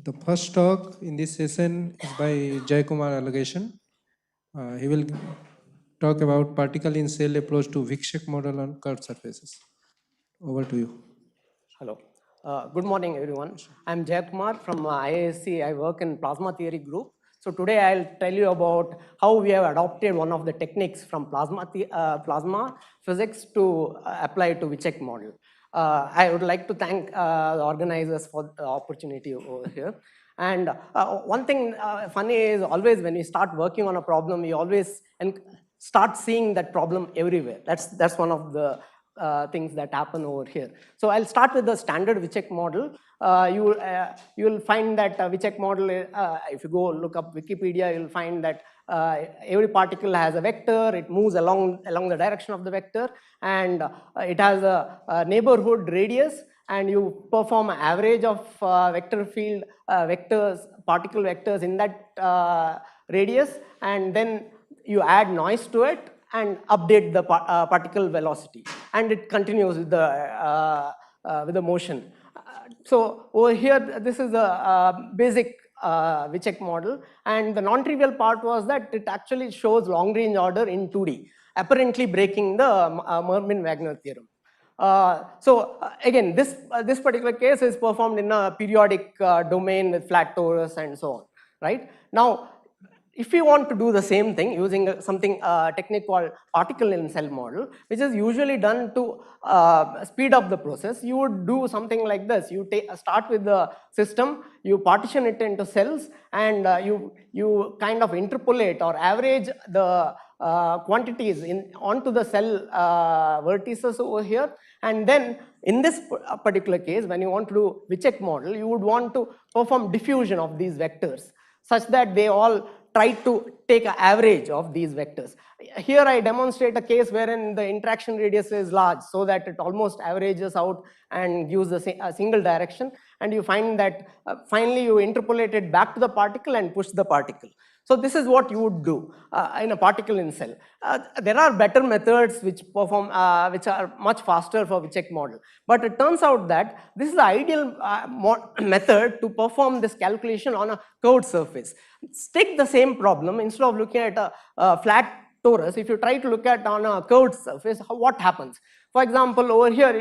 The first talk in this session is by Jaya Alageshan. He will talk about particle in cell approach to Vicsek model on curved surfaces. Over to you. Hello. Good morning, everyone. I'm Jaya from IISc. I work in plasma theory group. So today I'll tell you about how we have adopted one of the techniques from plasma physics to apply to Vicsek model. I would like to thank the organizers for the opportunity over here. And one thing funny is always when we start working on a problem, we always start seeing that problem everywhere. That's one of the things that happen over here. So I'll start with the standard Vicsek model. You will find that Vicsek model, if you go look up Wikipedia, you'll find that every particle has a vector, it moves along the direction of the vector, and it has a neighborhood radius, and you perform an average of vector field particle vectors in that radius, and then you add noise to it and update the particle velocity, and it continues with the motion. So over here, this is a basic Vicsek model, and the non-trivial part was that it actually shows long-range order in 2D, apparently breaking the Mermin-Wagner theorem. Again, this particular case is performed in a periodic domain with flat torus and so on, right? Now, if you want to do the same thing using something technique called particle in cell model, which is usually done to speed up the process, you would do something like this. You start with the system, you partition it into cells, and you kind of interpolate or average the quantities onto the cell vertices over here. And then in this particular case, when you want to do Vicsek model, you would want to perform diffusion of these vectors such that they all try to take an average of these vectors. Here I demonstrate a case wherein the interaction radius is large so that it almost averages out and gives a single direction, and you find that finally you interpolate it back to the particle and push the particle. So this is what you would do in a particle in cell. There are better methods which are much faster for Vicsek model, but it turns out that this is the ideal method to perform this calculation on a curved surface. Take the same problem, instead of looking at a flat torus, if you try to look at on a curved surface, what happens? For example, over here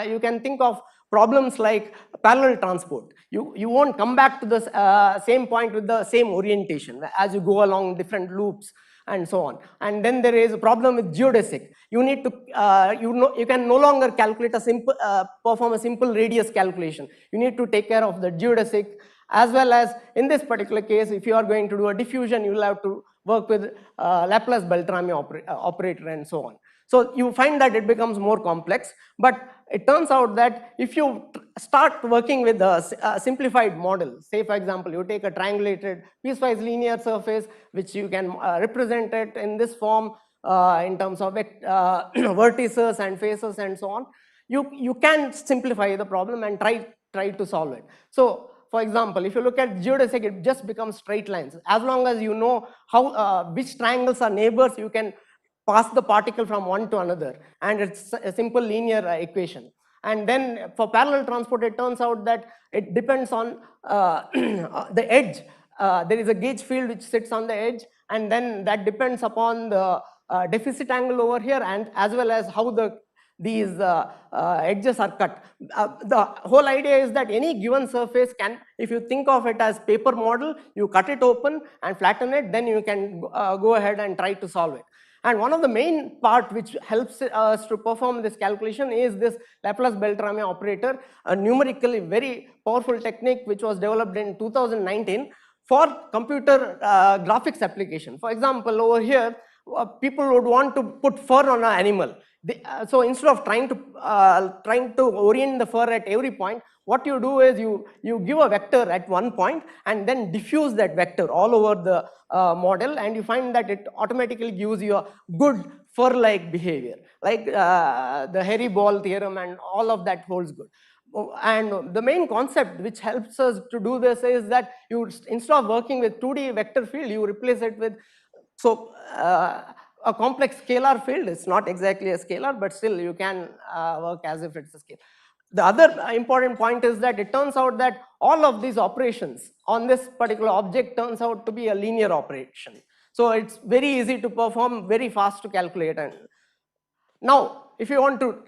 you can think of problems like parallel transport. You won't come back to the same point with the same orientation as you go along different loops and so on. And then there is a problem with geodesic. You need to you can no longer calculate perform a simple radius calculation. You need to take care of the geodesic, as well as in this particular case, if you are going to do a diffusion, you will have to work with Laplace-Beltrami operator and so on. So you find that it becomes more complex, but it turns out that if you start working with a simplified model, say for example, you take a triangulated piecewise linear surface, which you can represent it in this form in terms of vertices and faces and so on, you can simplify the problem and try to solve it. So for example, if you look at geodesic, it just becomes straight lines. As long as you know how which triangles are neighbors, you can pass the particle from one to another, and it's a simple linear equation. And then for parallel transport, it turns out that it depends on the edge. There is a gauge field which sits on the edge, and then that depends upon the deficit angle over here, and as well as how these edges are cut. The whole idea is that any given surface can, if you think of it as paper model, you cut it open and flatten it, then you can go ahead and try to solve it. And one of the main part which helps us to perform this calculation is this Laplace-Beltrami operator, a numerically very powerful technique which was developed in 2019 for computer graphics application. For example, over here, people would want to put fur on an animal. So instead of trying to orient the fur at every point, what you do is you give a vector at one point and then diffuse that vector all over the model, and you find that it automatically gives you a good fur-like behavior, like the hairy ball theorem, and all of that holds good. And the main concept which helps us to do this is that you, instead of working with 2D vector field, you replace it with a complex scalar field. It's not exactly a scalar, but still you can work as if it's a scalar. the other important point is that it turns out that all of these operations on this particular object turns out to be a linear operation. So it's very easy to perform, very fast to calculate. And now, if you want to,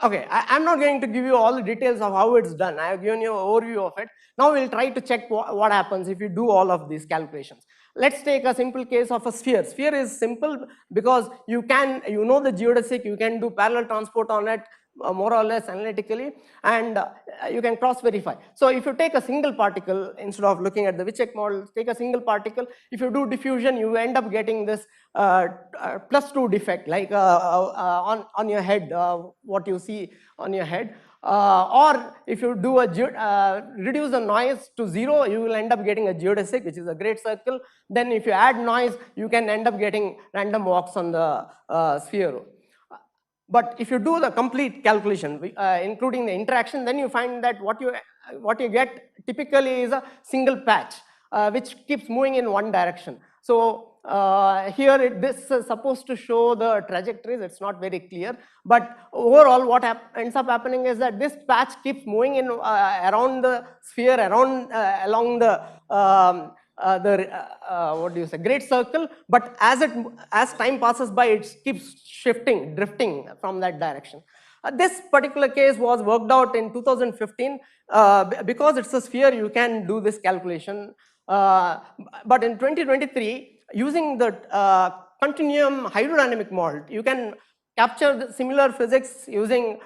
okay, I'm not going to give you all the details of how it's done. I have given you an overview of it. Now we'll try to check what happens if you do all of these calculations. Let's take a simple case of a sphere. Sphere is simple because you know the geodesic, you can do parallel transport on it, more or less analytically, and you can cross verify. So if you take a single particle, instead of looking at the Vicsek model, take a single particle. If you do diffusion, you end up getting this +2 defect, like on your head, what you see on your head. Or if you do reduce the noise to 0, you will end up getting a geodesic, which is a great circle. Then if you add noise, you can end up getting random walks on the sphere. But if you do the complete calculation, including the interaction, then you find that what you get typically is a single patch, which keeps moving in one direction. So here this is supposed to show the trajectories. It's not very clear, but overall what ends up happening is that this patch keeps moving in around the sphere, along the what do you say, great circle, but as time passes by, it keeps drifting from that direction. This particular case was worked out in 2015. Because it's a sphere, you can do this calculation. But in 2023, using the continuum hydrodynamic model, you can capture the similar physics using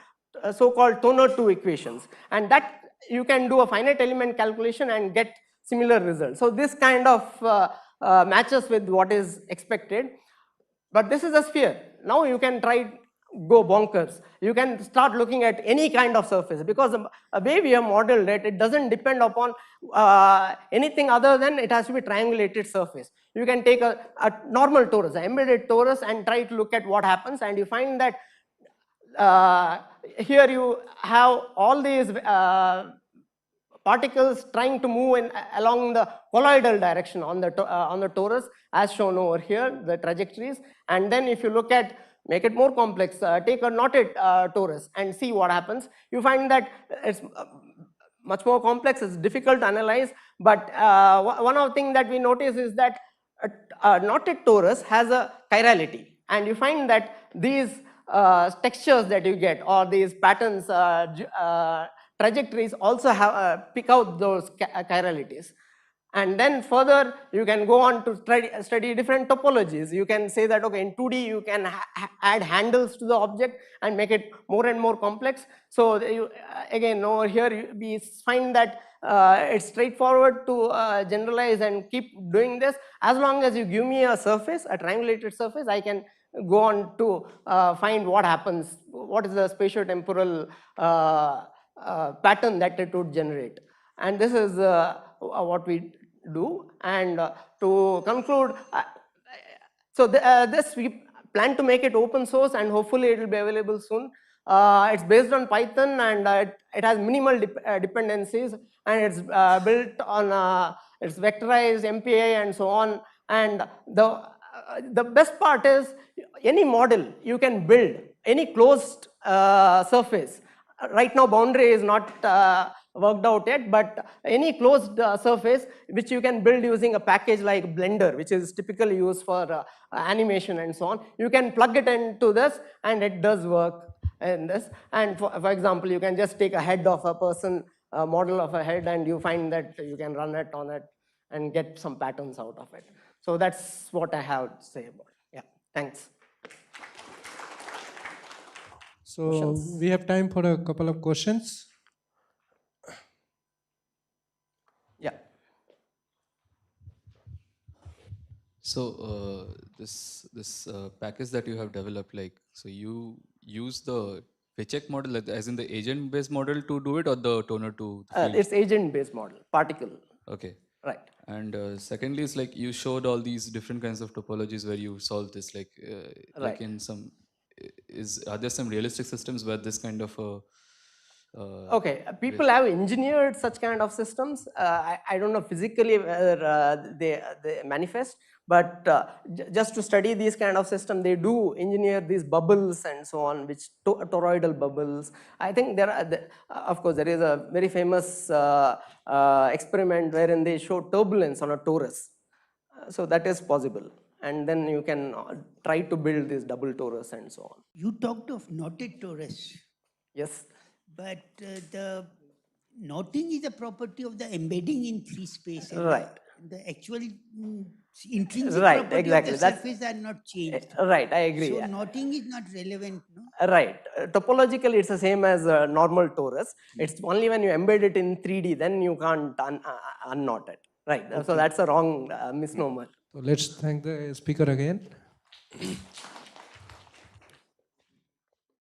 so-called Toner 2 equations, and that you can do a finite element calculation and get similar results. So this kind of matches with what is expected. But this is a sphere. Now you can go bonkers. You can start looking at any kind of surface, because the way we have modeled it, it doesn't depend upon anything other than it has to be triangulated surface. You can take a normal torus, an embedded torus, and try to look at what happens, and you find that here you have all these particles trying to move along the colloidal direction on the torus, as shown over here, the trajectories. And then if you look at, make it more complex, take a knotted torus and see what happens, you find that it's much more complex, it's difficult to analyze. But one of the things that we notice is that a knotted torus has a chirality, and you find that these textures that you get, or these patterns, trajectories, also have pick out those chiralities. And then further, you can go on to study different topologies. You can say that, okay, in 2D, you can add handles to the object and make it more and more complex. So again, over here, we find that it's straightforward to generalize and keep doing this. As long as you give me a surface, a triangulated surface, I can go on to find what happens, what is the spatiotemporal pattern that it would generate. And this is what we do. And to conclude, so this we plan to make it open source, and hopefully it will be available soon. It's based on Python, and it has minimal dependencies, and it's built on it's vectorized MPI and so on. And the best part is, any model you can build, any closed surface. Right now boundary is not worked out yet, but any closed surface which you can build using a package like Blender, which is typically used for animation and so on, you can plug it into this and it does work in this. And for example, you can just take a head of a person, a model of a head, and you find that you can run it on it and get some patterns out of it. So that's what I have to say about it. Yeah, thanks. So we have time for a couple of questions. Yeah. So this package that you have developed, like, so you use the Vicsek model, as in the agent-based model, to do it, or the Toner to? It's agent-based model, particle. Okay. Right. And secondly, is like you showed all these different kinds of topologies where you solve this, like Right. in some, are there some realistic systems where this kind of Okay, people have engineered such kind of systems. I don't know physically whether they manifest, but just to study these kind of system, they do engineer these bubbles and so on, which toroidal bubbles. I think there are, of course, there is a very famous experiment wherein they show turbulence on a torus. So that is possible. And then you can try to build this double torus and so on. You talked of knotted torus. Yes. But the knotting is a property of the embedding in free space. Right. The actual intrinsic Right, property exactly. of the surface are not changed. Right, I agree. So knotting is not relevant, no? Right. Topologically, it's the same as a normal torus. It's only when you embed it in 3D, then you can't unknot it. Right. Okay. So that's a wrong misnomer. So let's thank the speaker again.